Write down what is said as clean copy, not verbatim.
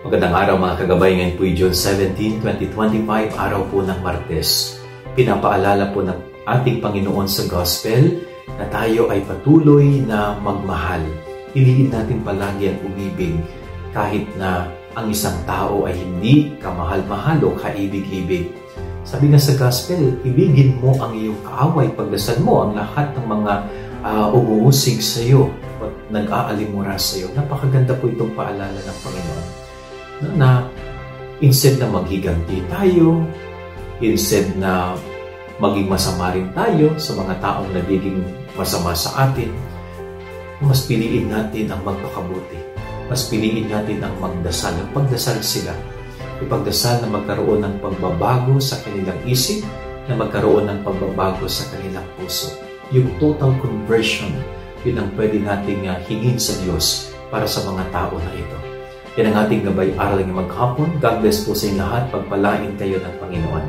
Magandang araw mga kagabay, ngayon po June 17, 2025, araw po ng Martes. Pinapaalala po ng ating Panginoon sa Gospel na tayo ay patuloy na magmahal. Piliin natin palagi ang umibig kahit na ang isang tao ay hindi kamahal-mahal o kaibig-ibig. Sabi nga sa Gospel, ibigin mo ang iyong kaaway, pagdasal mo ang lahat ng mga umuusig sa iyo at nag-aalimura sa iyo. Napakaganda po itong paalala ng Panginoon. Na instead na maghiganti tayo, instead na maging masama rin tayo sa mga taong nagiging masama sa atin, mas piliin natin ang magpakabuti. Mas piliin natin ang magdasal. Ang pagdasal sila. Ipagdasal na magkaroon ng pagbabago sa kanilang isip, na magkaroon ng pagbabago sa kanilang puso. Yung total conversion, yun ang pwede nating hingin sa Diyos para sa mga tao na ito. Yan ang ating gabay aral ng maghapon. God bless po sa inyo lahat. Pagpalain kayo ng Panginoon.